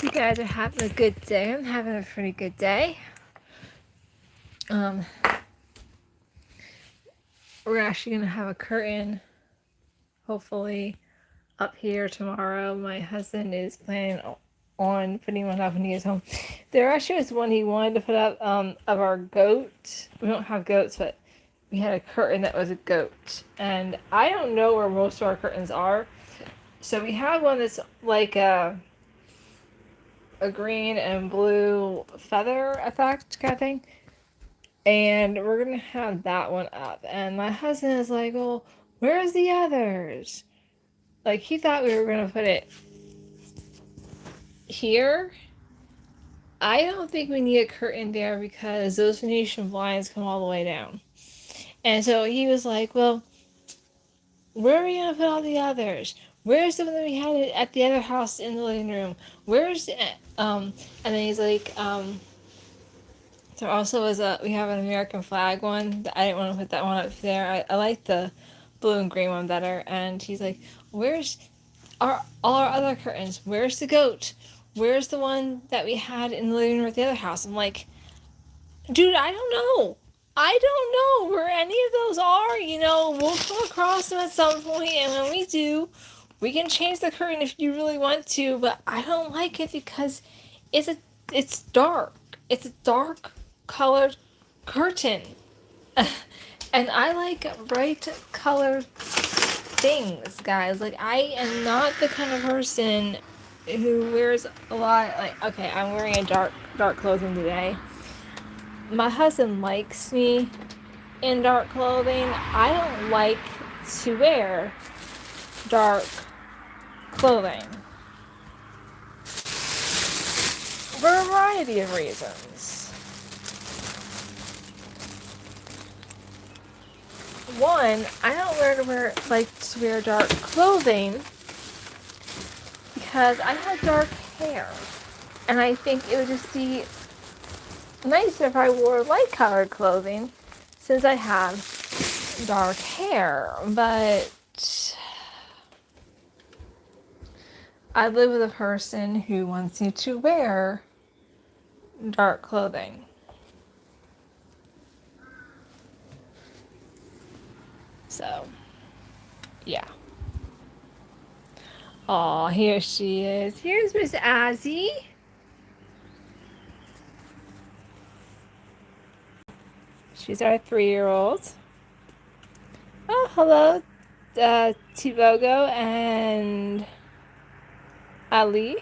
you guys are having a good day. I'm having a pretty good day. We're actually gonna have a curtain, hopefully, up here tomorrow. My husband is planning on putting one up when he gets home. There actually was one he wanted to put up of our goat. We don't have goats, but we had a curtain that was a goat, and I don't know where most of our curtains are. So we have one that's like a green and blue feather effect kind of thing. And we're gonna have that one up. And my husband is like, well, where's the others? Like, he thought we were gonna put it here. I don't think we need a curtain there because those Venetian blinds come all the way down. And so he was like, well, where are we gonna put all the others? Where's the one that we had at the other house in the living room? Where's and then he's like, there also is we have an American flag one. I didn't want to put that one up there. I like the blue and green one better. And he's like, where's all our other curtains? Where's the goat? Where's the one that we had in the living room at the other house? I'm like, dude, I don't know. I don't know where any of those are. We'll come across them at some point, and when we do, we can change the curtain if you really want to. But I don't like it because it's dark. It's a dark colored curtain, and I like bright colored things, guys. Like, I am not the kind of person who wears a lot. Like, okay, I'm wearing a dark clothing today. My husband likes me in dark clothing. I don't like to wear dark clothing for a variety of reasons. One, I don't like to wear dark clothing because I have dark hair, and I think it would just be nicer if I wore light colored clothing since I have dark hair. But I live with a person who wants me to wear dark clothing. So, yeah. Oh, here she is. Here's Miss Azzy. She's our 3-year-old. Oh, hello, Tibogo and Ali.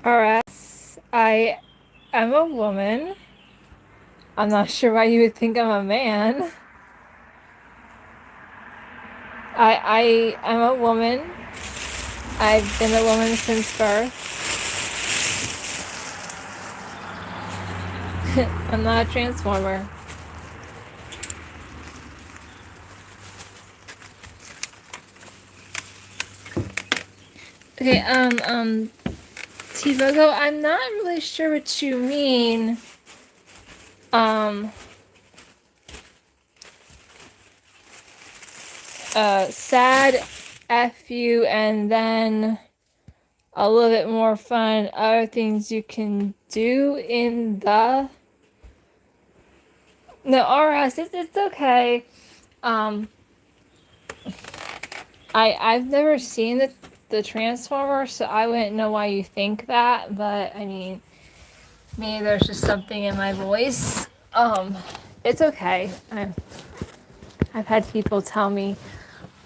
Alright, I am a woman. I'm not sure why you would think I'm a man. I am a woman. I've been a woman since birth. I'm not a transformer. Okay, Tivogo, I'm not really sure what you mean. Sad F you, and then a little bit more fun, other things you can do in the... No, RS, it's okay. I've never seen the Transformer, so I wouldn't know why you think that, but I mean, maybe there's just something in my voice. It's okay. I've had people tell me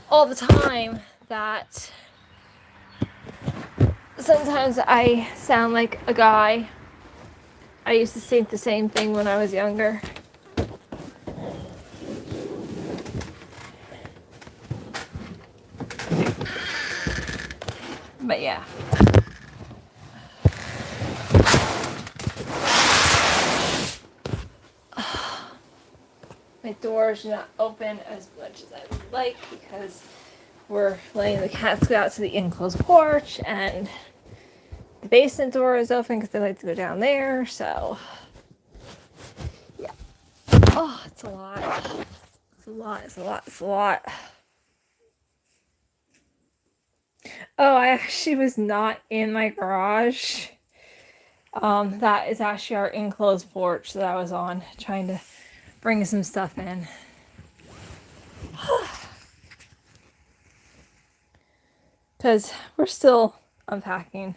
all the time that sometimes I sound like a guy. I used to think the same thing when I was younger. But yeah. My door's not open as much as I would like because we're letting the cats go out to the enclosed porch, and The basement door is open because they like to go down there. So, yeah. Oh, it's a lot. It's a lot. It's a lot. It's a lot. Oh, I actually was not in my garage. That is actually our enclosed porch that I was on, trying to bring some stuff in. Because we're still unpacking.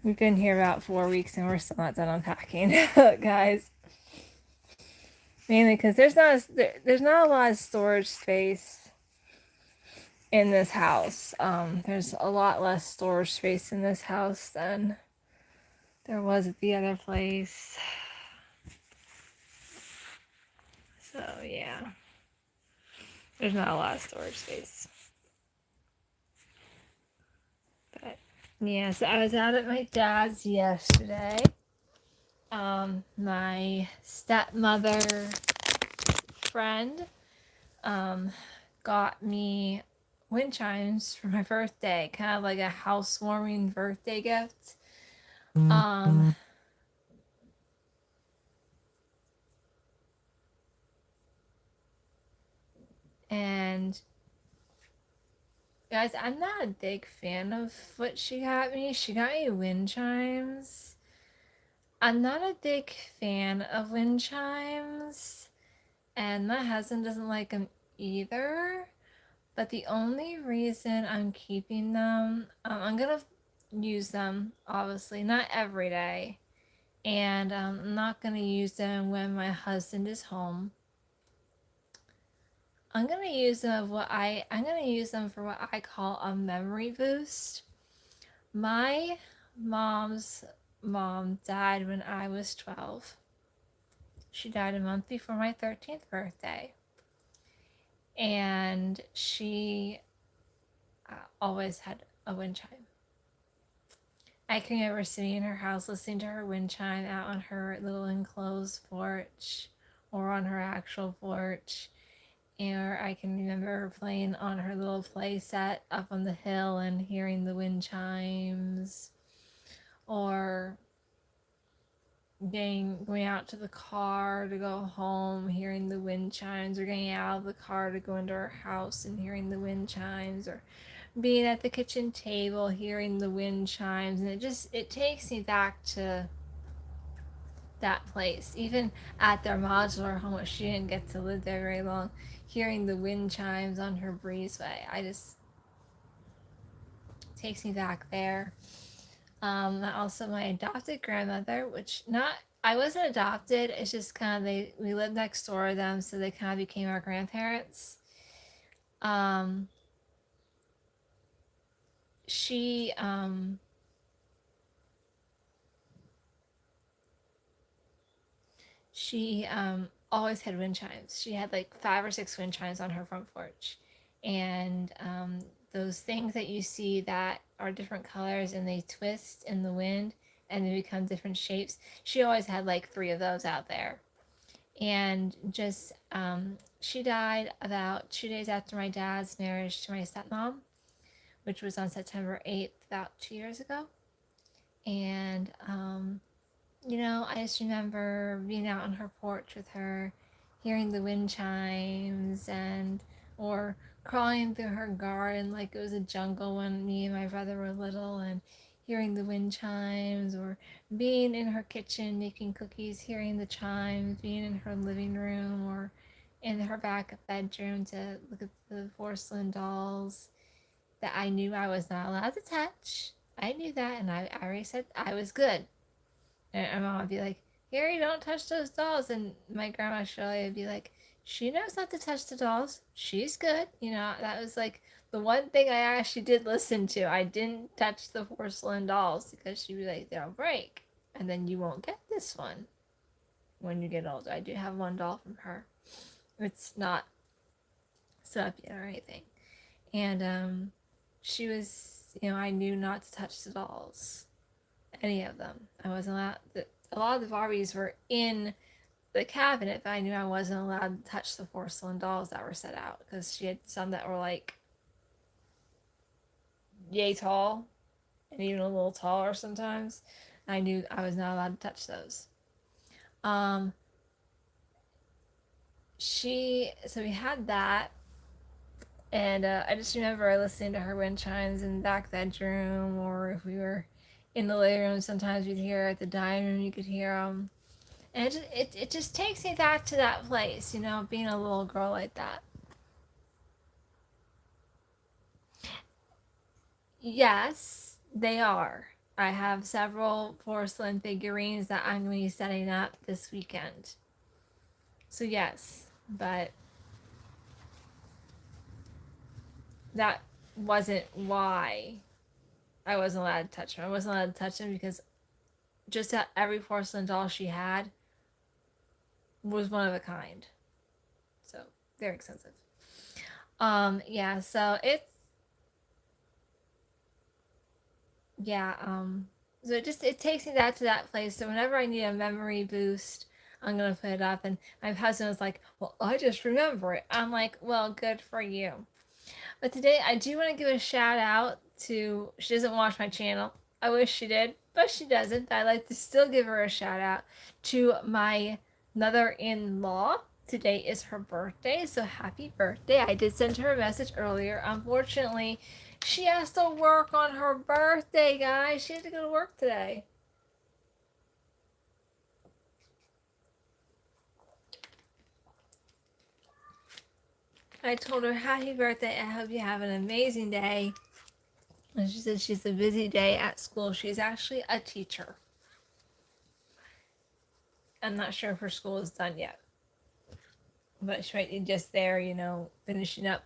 We've been here about 4 weeks and we're still not done unpacking, guys. Mainly because there's not a lot of storage space in this house. There's a lot less storage space in this house than there was at the other place. So yeah, there's not a lot of storage space. But yeah, so I was out at my dad's yesterday. My stepmother friend got me wind chimes for my birthday, kind of like a housewarming birthday gift. And guys, I'm not a big fan of what she got me. She got me wind chimes. I'm not a big fan of wind chimes, and my husband doesn't like them either. But the only reason I'm keeping them, I'm gonna use them, obviously, not every day. And I'm not gonna use them when my husband is home. I'm gonna use them for what I call a memory boost. My mom's mom died when I was 12. She died a month before my 13th birthday. And she always had a wind chime. I can remember sitting in her house listening to her wind chime out on her little enclosed porch or on her actual porch. Or I can remember her playing on her little play set up on the hill and hearing the wind chimes. Or going out to the car to go home, hearing the wind chimes, or getting out of the car to go into our house and hearing the wind chimes, or being at the kitchen table hearing the wind chimes. And it takes me back to that place. Even at their modular home, she didn't get to live there very long, hearing the wind chimes on her breezeway, takes me back there. Also my adopted grandmother, which not I wasn't adopted. It's just kind of we lived next door to them, so they kind of became our grandparents. She always had wind chimes. She had like 5 or 6 wind chimes on her front porch, and those things that you see that are different colors and they twist in the wind and they become different shapes. She always had like 3 of those out there. And just she died about 2 days after my dad's marriage to my stepmom, which was on September 8th, about 2 years ago. And I just remember being out on her porch with her, hearing the wind chimes, or crawling through her garden like it was a jungle when me and my brother were little, and hearing the wind chimes, or being in her kitchen making cookies, hearing the chimes, being in her living room or in her back bedroom to look at the porcelain dolls that I knew I was not allowed to touch. I knew that, and I already said I was good. And my mom would be like, Harry, don't touch those dolls. And my grandma Shirley would be like, she knows not to touch the dolls. She's good. That was like the one thing I actually did listen to. I didn't touch the porcelain dolls because she'd be like, they'll break. And then you won't get this one when you get older. I do have one doll from her. It's not set up yet or anything. And she was, I knew not to touch the dolls. Any of them. I wasn't allowed. A lot of the Barbies were in the cabinet, but I knew I wasn't allowed to touch the porcelain dolls that were set out because she had some that were like yay tall and even a little taller sometimes. I knew I was not allowed to touch those. Um, so we had that, and I just remember listening to her wind chimes in the back bedroom, or if we were in the living room, sometimes we'd hear at the dining room, you could hear them. And it just takes me back to that place, being a little girl like that. Yes, they are. I have several porcelain figurines that I'm going to be setting up this weekend. So, yes, but that wasn't why I wasn't allowed to touch them. I wasn't allowed to touch them because just every porcelain doll she had was one of a kind. So, very expensive. Yeah, so so it takes me back to that place. So whenever I need a memory boost, I'm gonna put it up. And my husband was like, "Well, I just remember it." I'm like, "Well, good for you." But today I do want to give a shout out to. She doesn't watch my channel. I wish she did, but she doesn't. I'd like to still give her a shout out to my mother-in-law. Today is her birthday, so happy birthday. I did send her a message earlier. Unfortunately, she has to work on her birthday, guys. She has to go to work today. I told her, happy birthday. I hope you have an amazing day. And she said she's a busy day at school. She's actually a teacher. I'm not sure if her school is done yet. But she might be just there, finishing up.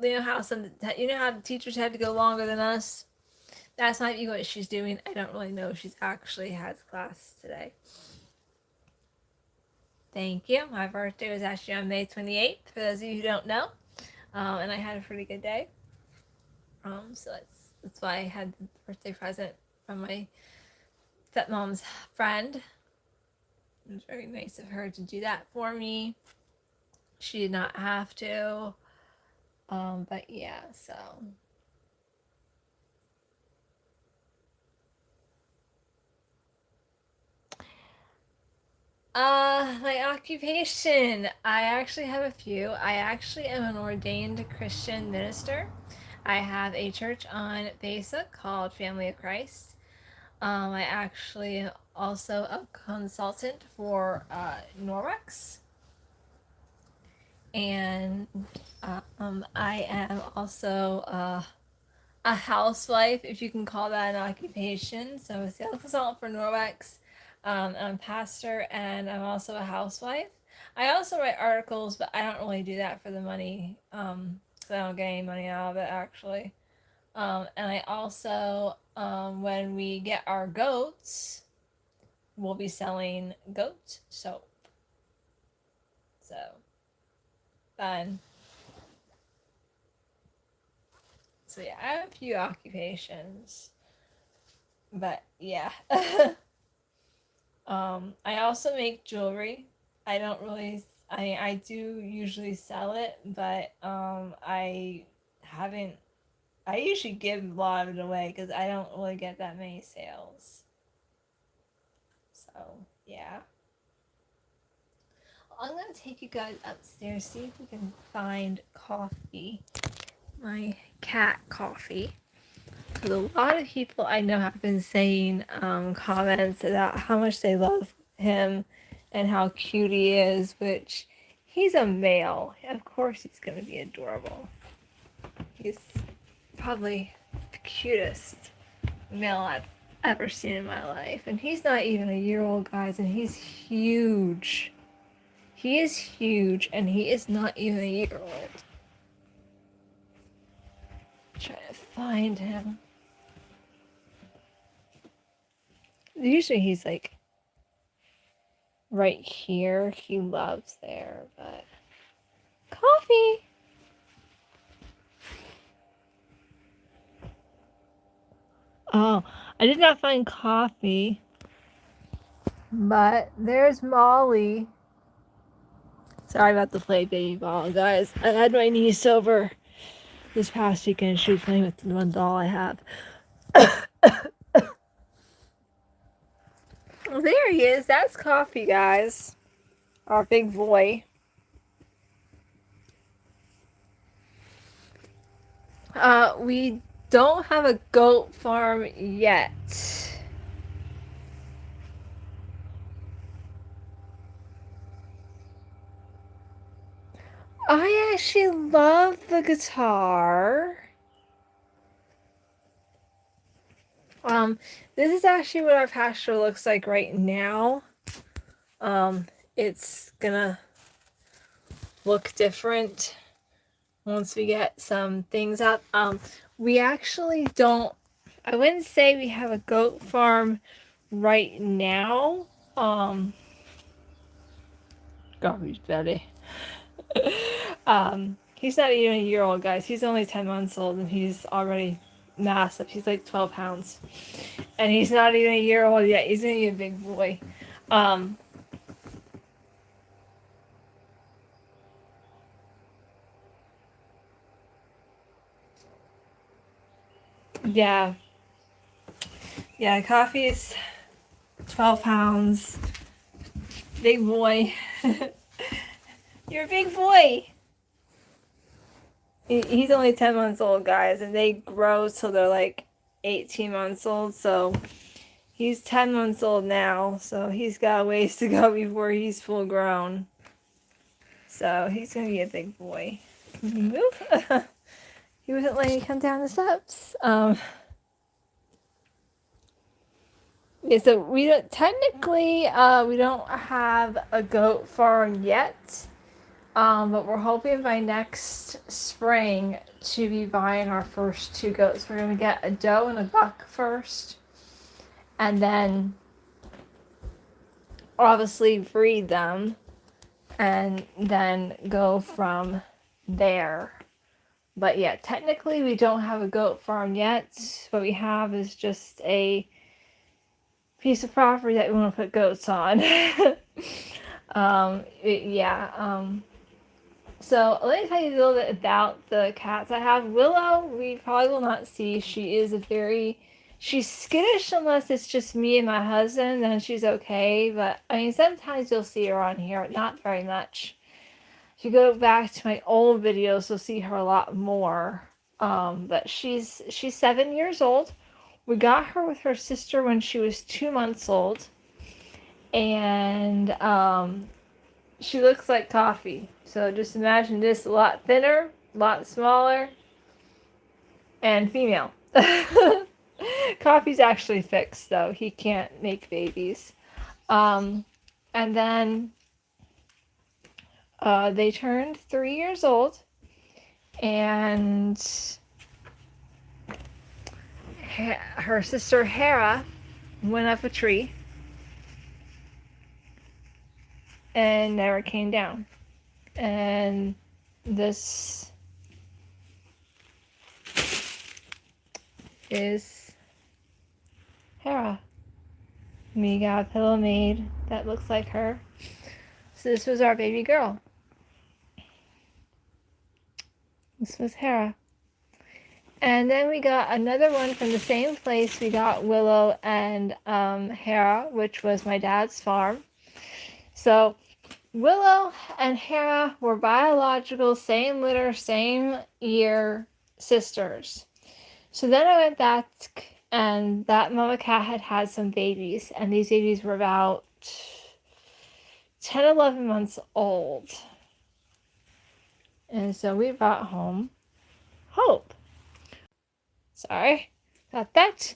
You know how the teachers had to go longer than us? That's might be what she's doing. I don't really know if she's actually has class today. Thank you. My birthday was actually on May 28th, for those of you who don't know. And I had a pretty good day. So that's why I had the birthday present from my stepmom's friend. It was very nice of her to do that for me. She did not have to. But yeah, so. My occupation. I actually have a few. I actually am an ordained Christian minister. I have a church on Facebook called Family of Christ. I actually am also a consultant for Norwex. And I am also a housewife, if you can call that an occupation. So I'm a sales consultant for Norwex. I'm a pastor, and I'm also a housewife. I also write articles, but I don't really do that for the money, because I don't get any money out of it, actually. And I also, when we get our goats, we'll be selling goat soap. So, fun. So yeah, I have a few occupations. But yeah. I also make jewelry. I don't really I do usually sell it, but I haven't I usually give a lot of it away because I don't really get that many sales. So, yeah. I'm gonna take you guys upstairs, see if we can find coffee. My cat coffee. Because a lot of people I know have been saying comments about how much they love him and how cute he is, which he's a male. Of course he's going to be adorable. He's probably the cutest male I've ever seen in my life. And he's not even a year old, guys, and he's huge. He is huge, and he is not even a year old. Trying to find him. Usually he's like right here. He loves there, but coffee. Oh, I did not find coffee, but there's Molly. Sorry about the play baby ball, guys. I had my niece over this past weekend she was playing with the one doll I have. Well, there he is. That's Coffee, guys. Our big boy. We don't have a goat farm yet. I actually love the guitar. This is actually what our pasture looks like right now. It's gonna look different once we get some things up. We actually don't, I wouldn't say we have a goat farm right now. Garbage Betty. He's not even a year old, guys. He's only 10 months old and he's already massive. He's like 12 pounds. And he's not even a year old yet. He's gonna be a big boy. Yeah. Yeah, Coffee's 12 pounds. Big boy. You're a big boy. He's only 10 months old, guys, and they grow till they're like 18 months old, so he's 10 months old now, so he's got a ways to go before he's full grown. So he's gonna be a big boy. Can you move? He wasn't letting me come down the steps. Yeah, so we don't technically we don't have a goat farm yet. But we're hoping by next spring to be buying our first 2 goats. We're gonna get a doe and a buck first, and then obviously breed them, and then go from there. But yeah, technically we don't have a goat farm yet. What we have is just a piece of property that we want to put goats on. So let me tell you a little bit about the cats I have. Willow, we probably will not see. She's skittish unless it's just me and my husband, then she's okay. But I mean, sometimes you'll see her on here, not very much. If you go back to my old videos, you'll see her a lot more. But she's 7 years old. We got her with her sister when she was 2 months old, and she looks like Coffee. So just imagine this: a lot thinner, a lot smaller, and female. Coffee's actually fixed, though. He can't make babies. And then they turned 3 years old, and her sister Hera went up a tree and never came down. And this is Hera. We got a pillow made that looks like her. So this was our baby girl. This was Hera. And then we got another one from the same place. We got Willow and Hera, which was my dad's farm. So Willow and Hera were biological, same litter, same year sisters. So then I went back, and that mama cat had had some babies, and these babies were about 10, 11 months old. And so we brought home Hope. Sorry about that.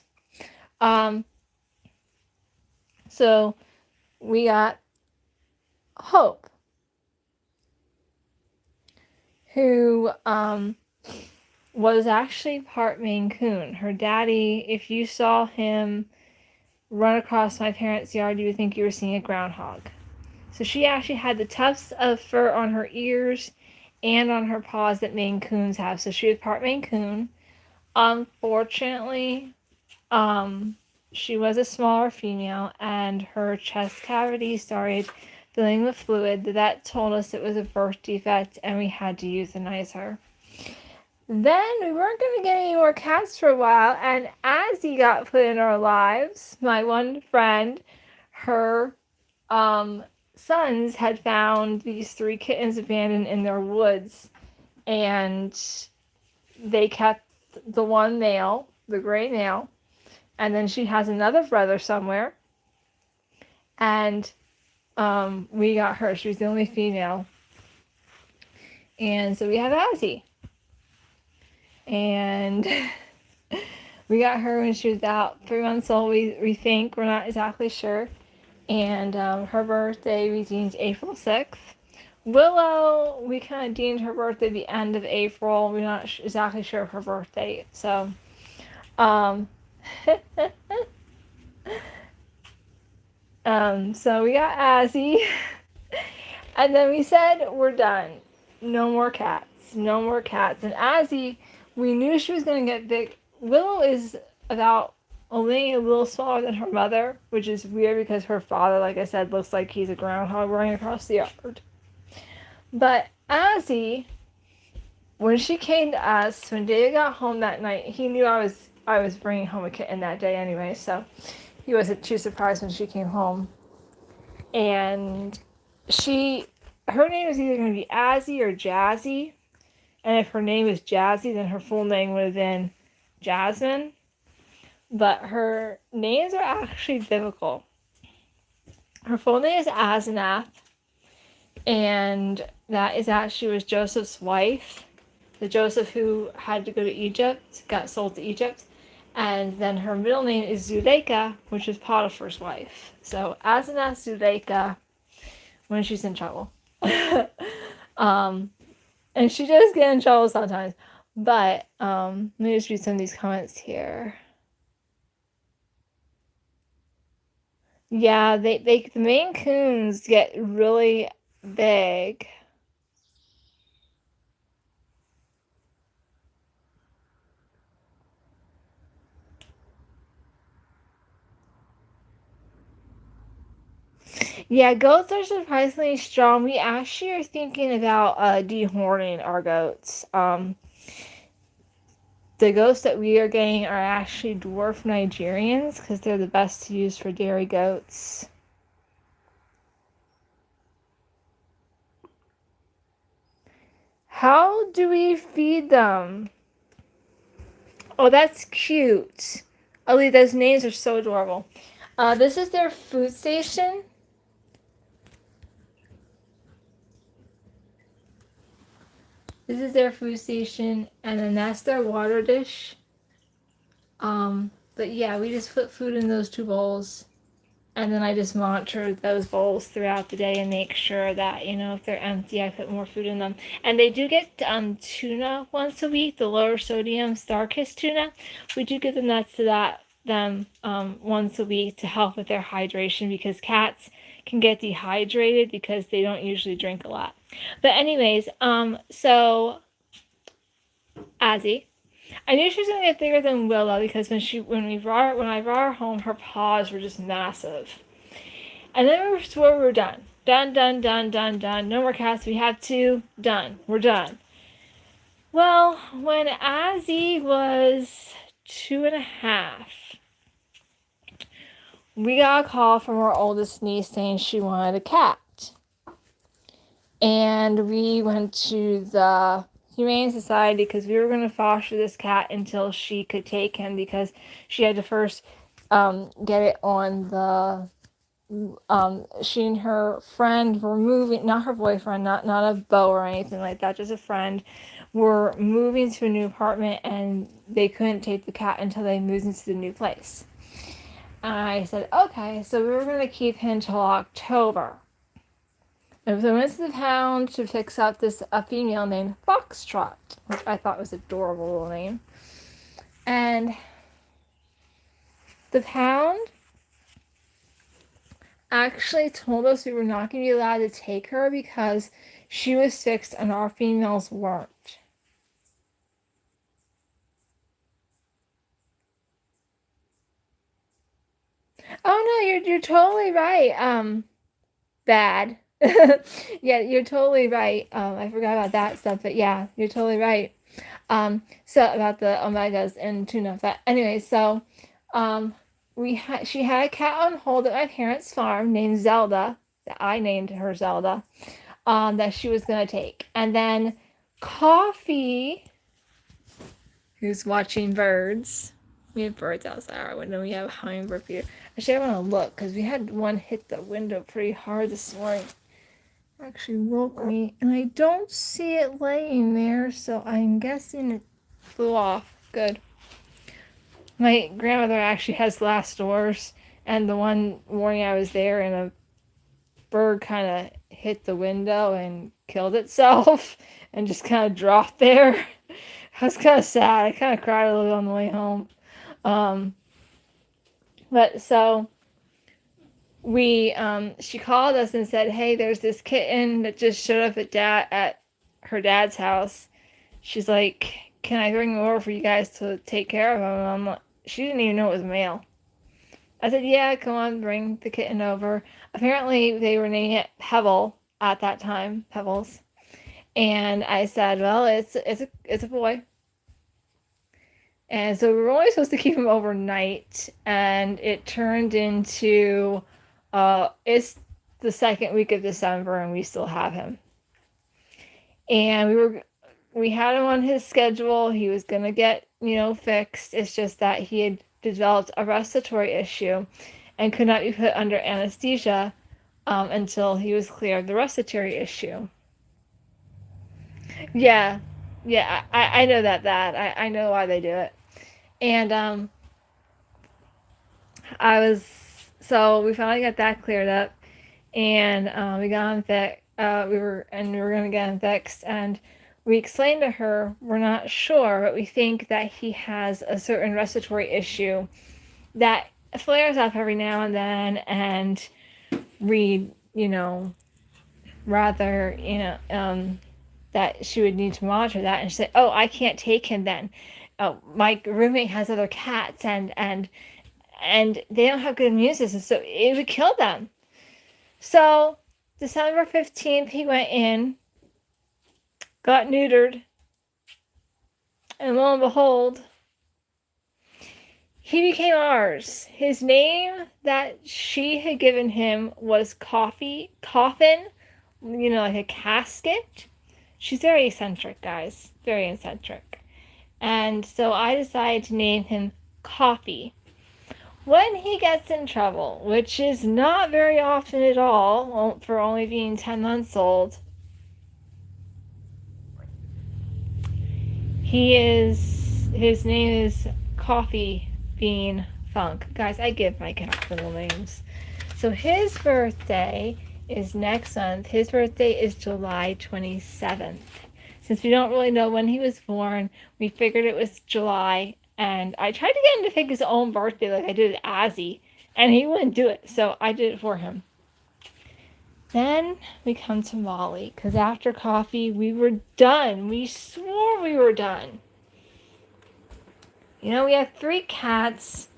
So we got Hope, who was actually part Maine Coon. Her daddy, if you saw him run across my parents' yard, you would think you were seeing a groundhog. So she actually had the tufts of fur on her ears and on her paws that Maine Coons have. So she was part Maine Coon. Unfortunately, she was a smaller female, and her chest cavity started filling with fluid. That told us it was a birth defect, and we had to euthanize her. Then we weren't going to get any more cats for a while, and as he got put in our lives, my one friend, her sons had found these 3 kittens abandoned in their woods, and they kept the one male, the gray male, and then she has another brother somewhere, and we got her. She was the only female, and so we have Azzy, and we got her when she was about 3 months old. We think, we're not exactly sure, and her birthday we deemed April 6th. Willow, we kind of deemed her birthday the end of April. We're not exactly sure of her birthday, so so we got Azzy, and then we said we're done. No more cats. No more cats. And Azzy, we knew she was going to get big. Willow is about only a little smaller than her mother, which is weird because her father, like I said, looks like he's a groundhog running across the yard. But Azzy, when she came to us, when David got home that night, he knew I was bringing home a kitten that day anyway, so he wasn't too surprised when she came home. And her name was either going to be Azzy or Jazzy. And if her name was Jazzy, then her full name would have been Jasmine. But her names are actually biblical. Her full name is Asenath, and that is actually was Joseph's wife. The Joseph who had to go to Egypt, got sold to Egypt. And then her middle name is Zuleika, which is Potiphar's wife. So Asenath Zuleika when she's in trouble. And she does get in trouble sometimes. But let me just read some of these comments here. Yeah, the Maine Coons get really big. Yeah, goats are surprisingly strong. We actually are thinking about dehorning our goats. The goats that we are getting are actually dwarf Nigerians because they're the best to use for dairy goats. How do we feed them? Oh, that's cute. Ali, those names are so adorable. This is their food station. This is their food station, and then that's their water dish. But yeah, we just put food in those 2 bowls, and then I just monitor those bowls throughout the day and make sure that, if they're empty, I put more food in them. And they do get tuna once a week, the lower sodium Starkist tuna. We do give them them once a week to help with their hydration, because cats can get dehydrated because they don't usually drink a lot. But anyways, so Azzy, I knew she was gonna get bigger than Willow because when I brought her home, her paws were just massive. And then we were done. Done, done, done, done, done. No more cats. We have 2. Done. We're done. Well, when Azzy was 2.5, we got a call from our oldest niece saying she wanted a cat. And we went to the Humane Society because we were going to foster this cat until she could take him, because she had to first get it on the she and her friend were moving, not her boyfriend, not a beau or anything like that, just a friend, were moving to a new apartment, and they couldn't take the cat until they moved into the new place. And I said, okay, so we were going to keep him until October. And so we went to the pound to fix up a female named Foxtrot, which I thought was an adorable little name. And the pound actually told us we were not going to be allowed to take her because she was fixed and our females weren't. Oh no, you're totally right. Bad. Yeah, you're totally right. I forgot about that stuff, but yeah, you're totally right. So about the omegas and tuna fat. Anyway, so she had a cat on hold at my parents' farm named Zelda. That I named her Zelda. That she was gonna take, and then Coffee, who's watching birds. We have birds outside our window. We have a hummingbird feeder. Actually, I want to look because we had one hit the window pretty hard this morning. Actually woke me, and I don't see it laying there, so I'm guessing it flew off. Good. My grandmother actually has glass doors, and the one morning I was there, and a bird kind of hit the window and killed itself, and just kind of dropped there. I was kind of sad. I kind of cried a little on the way home. But so she called us and said, "Hey, there's this kitten that just showed up at her dad's house." She's like, "Can I bring him over for you guys to take care of him?" And I'm like, she didn't even know it was a male. I said, "Yeah, come on, bring the kitten over." Apparently, they were naming it Pebble at that time, Pebbles. And I said, "Well, it's a boy." And so we were only supposed to keep him overnight, and it turned into it's the second week of December, and we still have him. And we had him on his schedule. He was gonna get fixed. It's just that he had developed a respiratory issue, and could not be put under anesthesia until he was cleared of the respiratory issue. Yeah, yeah, I know that I know why they do it. And so we finally got that cleared up, and we got him fixed. We were gonna get him fixed, and we explained to her we're not sure, but we think that he has a certain respiratory issue that flares up every now and then, and we rather that she would need to monitor that. And she said, "Oh, I can't take him then. My roommate has other cats, and they don't have good immune systems, so it would kill them." So December 15th, he went in, got neutered, and lo and behold, he became ours. His name that she had given him was Coffin, like a casket. She's very eccentric, guys. Very eccentric. And so I decided to name him Coffee. When he gets in trouble, which is not very often at all for only being 10 months old, his name is Coffee Bean Funk. Guys, I give my cat little names. So his birthday is next month. His birthday is July 27th. Since we don't really know when he was born, we figured it was July. And I tried to get him to pick his own birthday like I did with Azzy, and he wouldn't do it, so I did it for him. Then we come to Molly, because after Coffee, we were done. We swore we were done. We have 3 cats.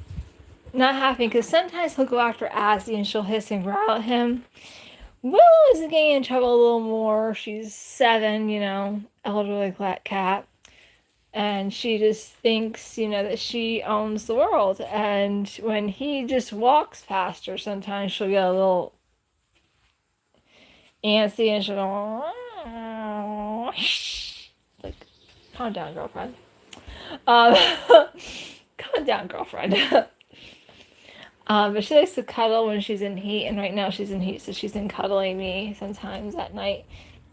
Not happy, because sometimes he'll go after Azzy and she'll hiss and growl at him. Willow is getting in trouble a little more. She's 7, elderly cat. And she just thinks, that she owns the world. And when he just walks past her, sometimes she'll get a little antsy and she'll go, like, calm down, girlfriend. Calm down, girlfriend. But she likes to cuddle when she's in heat, and right now she's in heat, so she's been cuddling me sometimes at night.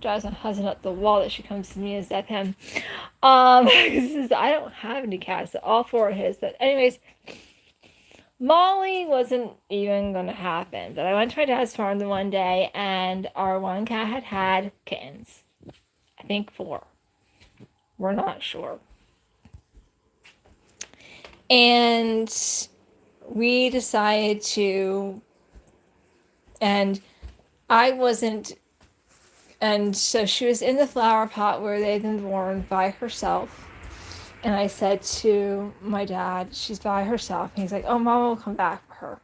Drives my husband up the wall that she comes to me and zap him. I don't have any cats, so all 4 are his. But anyways, Molly wasn't even going to happen. But I went to my dad's farm the one day, and our one cat had kittens. I think 4. We're not sure. And we decided to, and I wasn't, and so she was in the flower pot where they'd been born by herself. And I said to my dad, she's by herself. And he's like, "Oh, Mama will come back for her."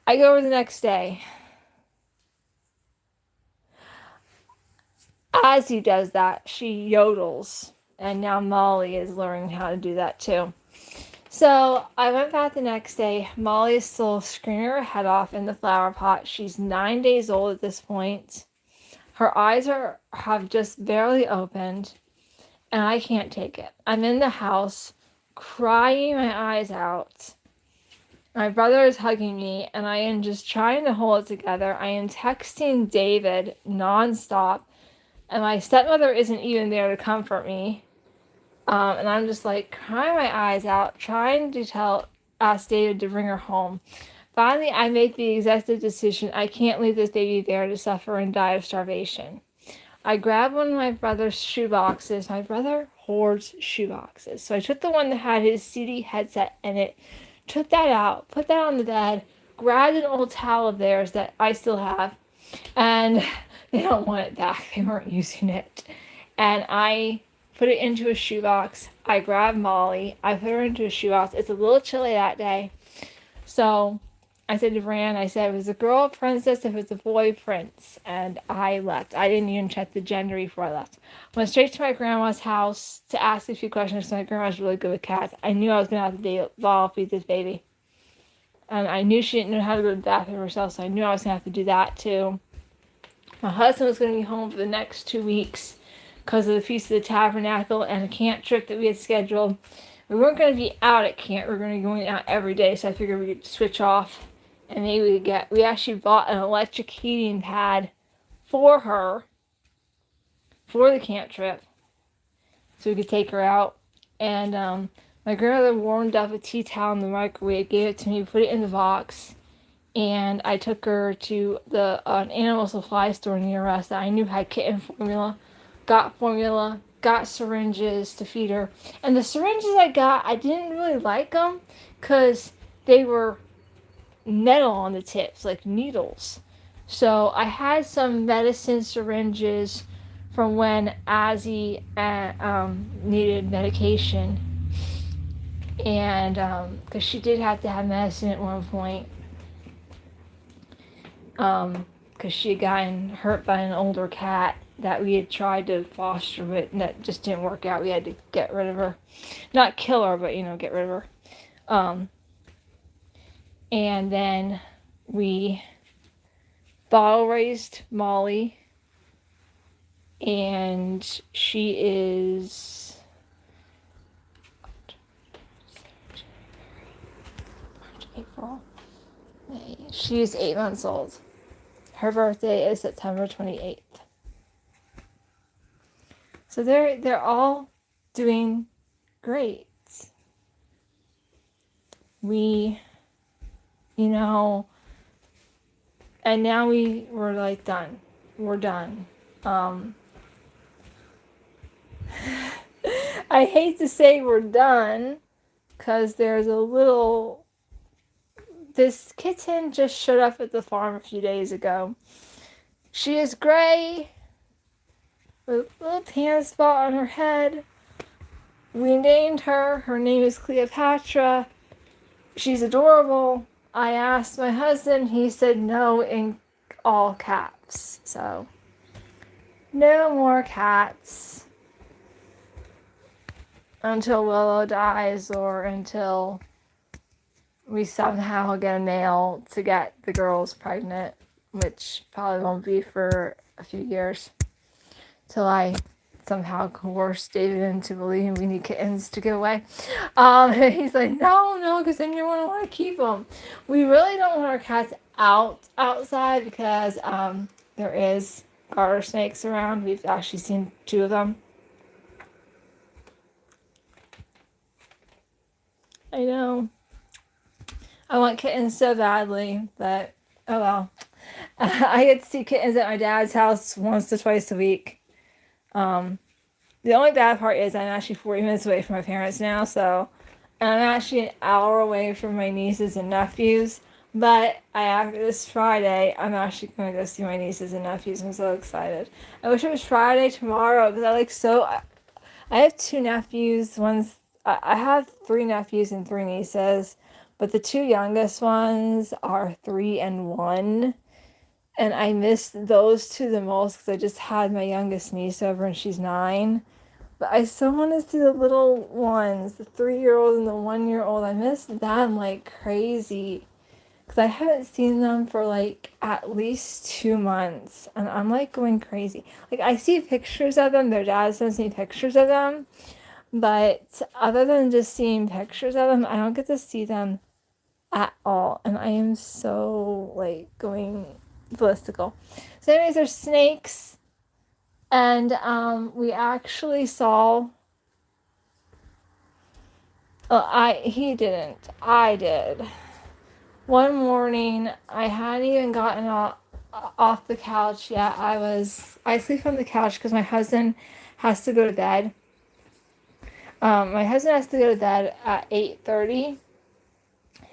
I go over the next day. As he does that, she yodels. And now Molly is learning how to do that too. So I went back the next day. Molly is still screaming her head off in the flower pot. She's 9 days old at this point. Her eyes have just barely opened, and I can't take it. I'm in the house crying my eyes out. My brother is hugging me, and I am just trying to hold it together. I am texting David nonstop, and my stepmother isn't even there to comfort me. And I'm just like crying my eyes out, trying to ask David to bring her home. Finally, I make the executive decision. I can't leave this baby there to suffer and die of starvation. I grabbed one of my brother's shoe boxes. My brother hoards shoe boxes. So I took the one that had his CD headset in it, took that out, put that on the bed, grabbed an old towel of theirs that I still have, and they don't want it back. They weren't using it. And I put it into a shoebox. I grabbed Molly. I put her into a shoebox. It's a little chilly that day. So I said to Fran, I said, it was a girl princess, if it's a boy prince. And I left. I didn't even check the gender before I left. I went straight to my grandma's house to ask a few questions because my grandma's really good with cats. I knew I was going to have to bottle feed this baby. And I knew she didn't know how to go to the bathroom herself, so I knew I was going to have to do that too. My husband was going to be home for the next 2 weeks because of the Feast of the Tabernacle and a camp trip that we had scheduled. We weren't going to be out at camp. We were going to be going out every day, so I figured we could switch off. And maybe we actually bought an electric heating pad for her for the camp trip so we could take her out. And my grandmother warmed up a tea towel in the microwave, gave it to me, put it in the box. And I took her to an animal supply store near us that I knew had kitten formula, got syringes to feed her. And the syringes I got, I didn't really like them because they were metal on the tips, like needles. So I had some medicine syringes from when Azzy needed medication. And because she did have to have medicine at one point. Because she had gotten hurt by an older cat that we had tried to foster with, and that just didn't work out. We had to get rid of her. Not kill her, but, get rid of her. And then we bottle raised Molly, and she is April, May. She is 8 months old. Her birthday is September 28th. So they're all doing great. We, and now we're like done. We're done. I hate to say we're done because this kitten just showed up at the farm a few days ago. She is gray with a little tan spot on her head. We named her. Her name is Cleopatra. She's adorable. I asked my husband. He said no in all caps. So, no more cats until Willow dies or until we somehow get a male to get the girls pregnant, which probably won't be for a few years. Till I somehow coerce David into believing we need kittens to give away. He's like, no, because then you're going to want to keep them. We really don't want our cats outside because there is garter snakes around. We've actually seen 2 of them. I know. I want kittens so badly, but oh well. I get to see kittens at my dad's house once to twice a week. The only bad part is I'm actually 40 minutes away from my parents now, so I'm actually an hour away from my nieces and nephews. But after this Friday, I'm actually going to go see my nieces and nephews. I'm so excited. I wish it was Friday tomorrow because I have 2 nephews. I have 3 nephews and 3 nieces, but the 2 youngest ones are 3 and 1. And I miss those 2 the most because I just had my youngest niece over and she's 9. But I still want to see the little ones, the 3-year-old and the 1-year-old. I miss them like crazy. Because I haven't seen them for like at least 2 months. And I'm like going crazy. Like I see pictures of them. Their dad sends me pictures of them. But other than just seeing pictures of them, I don't get to see them at all. And I am so like going ballistical. So anyways, there's snakes. And we actually saw. He didn't. I did. One morning, I hadn't even gotten off the couch yet. I sleep on the couch because my husband has to go to bed. My husband has to go to bed at 8:30,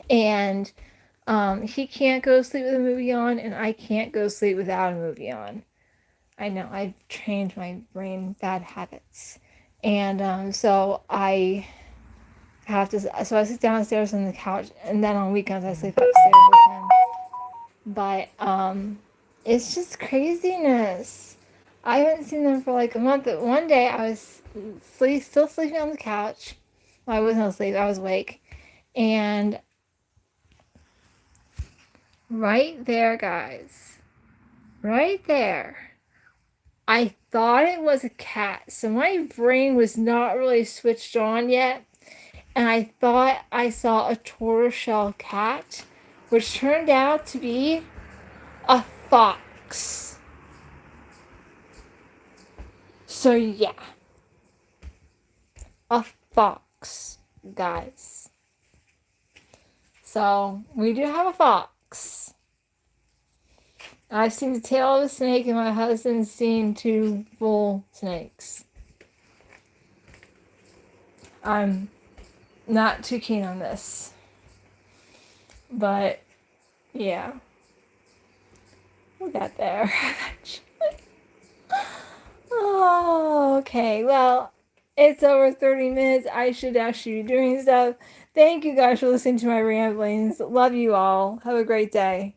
and he can't go to sleep with a movie on, and I can't go to sleep without a movie on. I know, I've trained my brain bad habits. And so I have to, so I sit downstairs on the couch, and then on weekends I sleep upstairs with him. But it's just craziness. I haven't seen them for like a month. But one day I was still sleeping on the couch. Well, I wasn't asleep, I was awake. And right there, guys, right there, I thought it was a cat. So my brain was not really switched on yet. And I thought I saw a tortoiseshell cat, which turned out to be a fox. So yeah, a fox, guys. So we do have a fox. I've seen the tail of a snake, and my husband's seen 2 bull snakes. I'm not too keen on this, but yeah, we'll get there. Oh, okay. Well, it's over 30 minutes. I should actually be doing stuff. Thank you guys for listening to my ramblings. Love you all. Have a great day.